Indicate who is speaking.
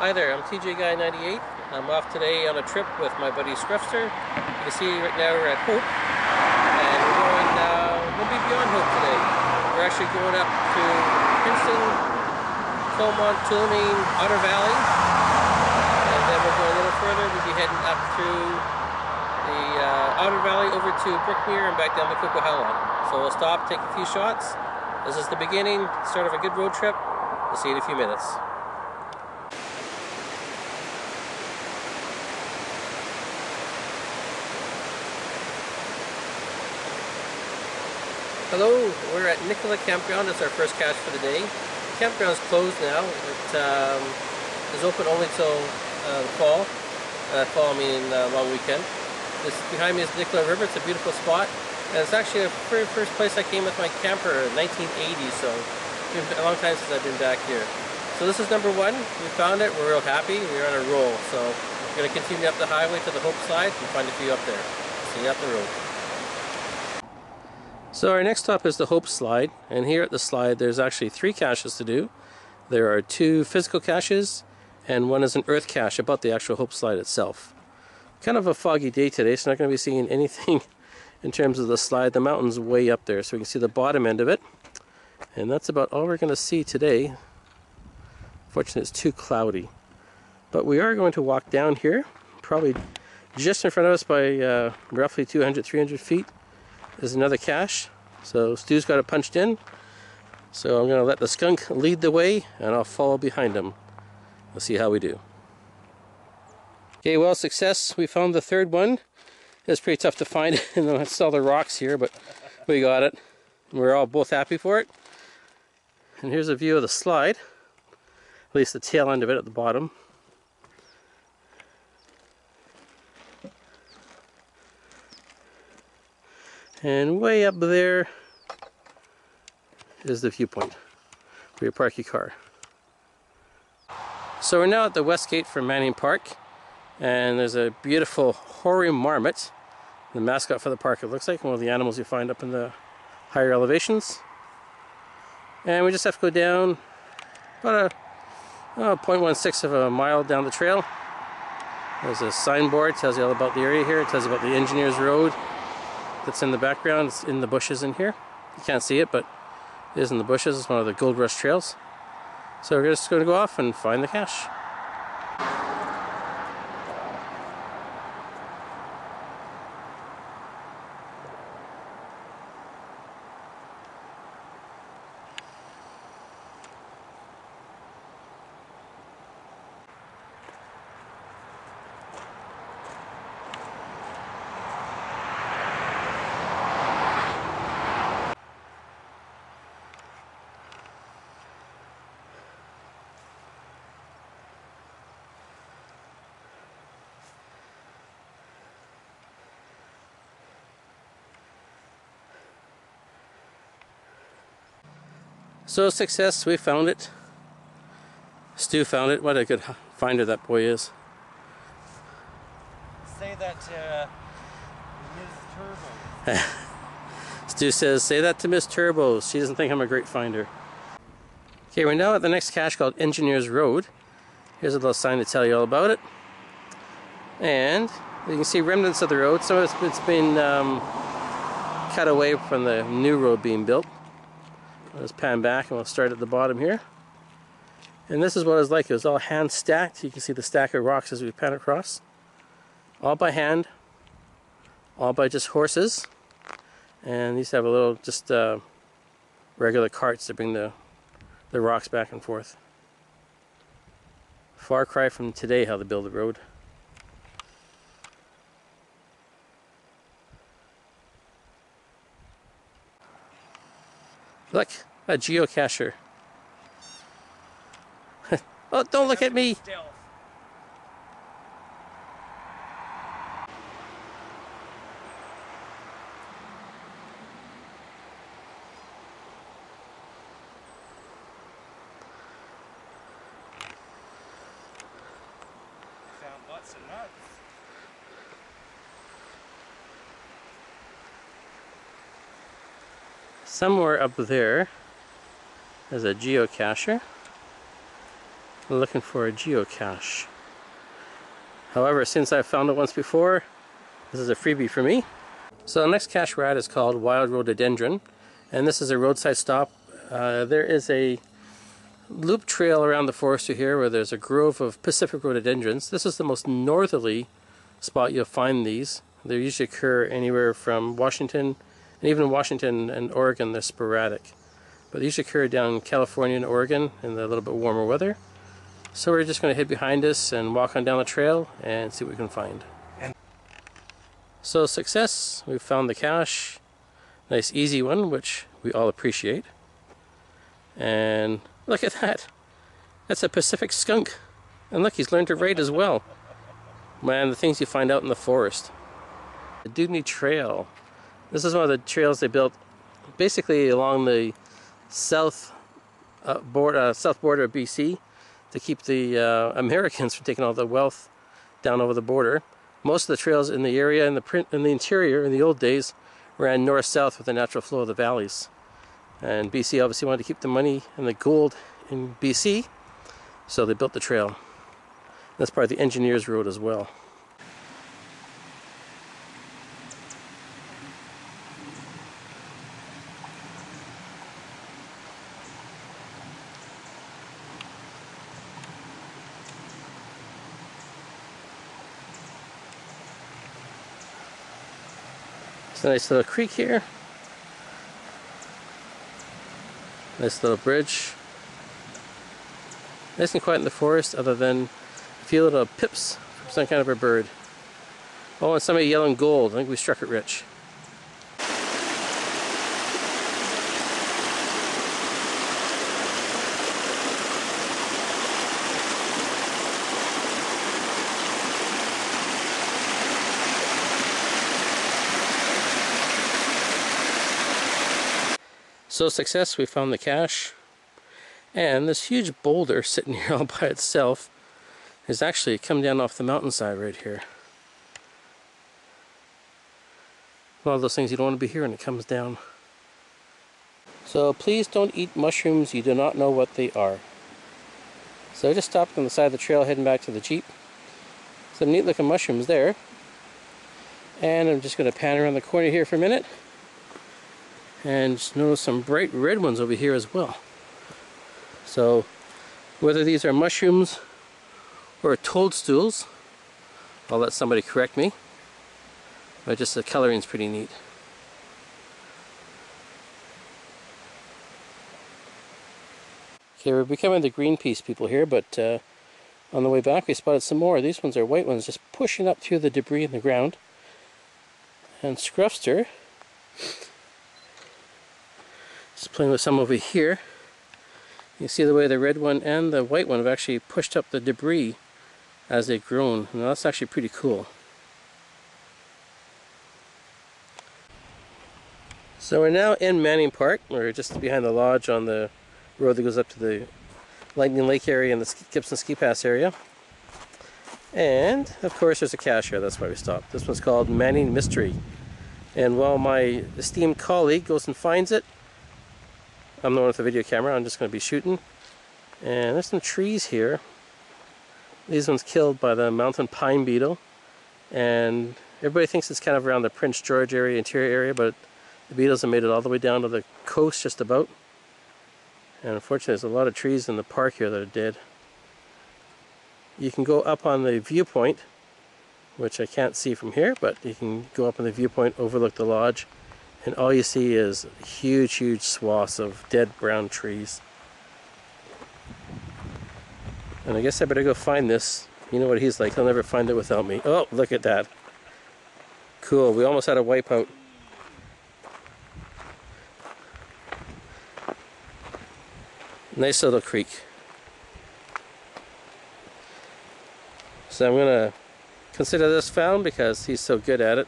Speaker 1: Hi there, I'm TJ Guy 98. I'm off today on a trip with my buddy Scruffster. You can see right now we're at Hope, and we'll be beyond Hope today. We're actually going up to Princeton Coalmont Tulameen, Otter Valley, and then we'll go a little further. We'll be heading up through the Otter Valley over to Brooksmere and back down to Coquihalla. So we'll stop, take a few shots. This is the beginning, start of a good road trip. We'll see you in a few minutes. Hello, we're at Nicola Campground. It's our first cache for the day. The campground's closed now. It is open only till the fall. Fall meaning long weekend. This behind me is Nicola River. It's a beautiful spot. And it's actually the very first place I came with my camper in 1980, so it's been a long time since I've been back here. So this is number one. We found it. We're real happy. We're on a roll. So we're going to continue up the highway to the Hope Slide and find a few up there. See you up the road. So our next stop is the Hope Slide, and here at the slide there's actually 3 caches to do. There are 2 physical caches and one is an earth cache about the actual Hope Slide itself. Kind of a foggy day today, so not going to be seeing anything in terms of the slide. The mountain's way up there, so we can see the bottom end of it, and that's about all we're going to see today. Fortunately, it's too cloudy, but we are going to walk down here. Probably just in front of us by roughly 200-300 feet is another cache. So Stu's got it punched in, so I'm going to let the skunk lead the way and I'll follow behind him. We'll see how we do. Okay, well, success. We found the third one. It's pretty tough to find and it's all the rocks here, but we got it. We're all both happy for it. And here's a view of the slide, at least the tail end of it at the bottom. And way up there is the viewpoint where you park your car. So we're now at the west gate for Manning Park, and there's a beautiful hoary marmot, the mascot for the park it looks like, one of the animals you find up in the higher elevations. And we just have to go down about a 0.16 of a mile down the trail. There's a signboard, tells you all about the area here. It tells you about the Engineers Road that's in the background. It's in the bushes in here. You can't see it, but it is in the bushes. It's one of the Gold Rush trails. So we're just going to go off and find the cache. So success, we found it. Stu found it. What a good finder that boy is.
Speaker 2: Say that to Ms. Turbo.
Speaker 1: Stu says, say that to Miss Turbo. She doesn't think I'm a great finder. Okay, we're now at the next cache called Engineers Road. Here's a little sign to tell you all about it. And you can see remnants of the road. Some of it's been cut away from the new road being built. Let's pan back and we'll start at the bottom here. And this is what it was like. It was all hand stacked. You can see the stack of rocks as we pan across. All by hand. All by just horses. And these have a little just regular carts to bring the rocks back and forth. Far cry from today how they build the road. Look, a geocacher. Oh, don't look at me!
Speaker 2: Found lots of nuts.
Speaker 1: Somewhere up there is a geocacher. looking for a geocache. However, since I've found it once before, this is a freebie for me. So the next cache we're at is called Wild Rhododendron, and this is a roadside stop. There is a loop trail around the forest here where there's a grove of Pacific rhododendrons. This is the most northerly spot you'll find these. They usually occur anywhere from Washington, and even Washington and Oregon they're sporadic. But they usually occur down in California and Oregon in the little bit warmer weather. So we're just going to head behind us and walk on down the trail and see what we can find. So success, we've found the cache. Nice easy one, which we all appreciate. And look at that. That's a Pacific skunk. And look, he's learned to rate as well. Man, the things you find out in the forest. The Dewdney Trail. This is one of the trails they built basically along the south border of BC to keep the Americans from taking all the wealth down over the border. Most of the trails in the area, in the interior, in the old days, ran north-south with the natural flow of the valleys. And BC obviously wanted to keep the money and the gold in BC, so they built the trail. That's part of the Engineers Road as well. It's a nice little creek here. Nice little bridge. Nice and quiet in the forest, other than a few little pips from some kind of a bird. Oh, and somebody yelling gold. I think we struck it rich. So success, we found the cache, and this huge boulder sitting here all by itself has actually come down off the mountainside right here. One of those things you don't want to be here when it comes down. So please don't eat mushrooms you do not know what they are. So I just stopped on the side of the trail heading back to the Jeep. Some neat looking mushrooms there. And I'm just going to pan around the corner here for a minute. And just notice some bright red ones over here as well. So whether these are mushrooms or toadstools, I'll let somebody correct me, but just the coloring's pretty neat. Okay, we're becoming the Greenpeace people here, but on the way back we spotted some more. These ones are white ones just pushing up through the debris in the ground. And Scruffster just playing with some over here. You see the way the red one and the white one have actually pushed up the debris as they've grown. Now that's actually pretty cool. So we're now in Manning Park. We're just behind the lodge on the road that goes up to the Lightning Lake area and the Gibson Ski Pass area. And of course there's a cache here, that's why we stopped. This one's called Manning Mystery. And while my esteemed colleague goes and finds it, I'm the one with the video camera, I'm just going to be shooting. And there's some trees here. These ones killed by the mountain pine beetle. And everybody thinks it's kind of around the Prince George area, interior area, but the beetles have made it all the way down to the coast just about. And unfortunately there's a lot of trees in the park here that are dead. You can go up on the viewpoint, which I can't see from here, but you can go up on the viewpoint, overlook the lodge, and all you see is huge swaths of dead brown trees. And I guess I better go find this. You know what he's like, he'll never find it without me. Oh, look at that. Cool, we almost had a wipeout. Nice little creek. So I'm going to consider this found because he's so good at it.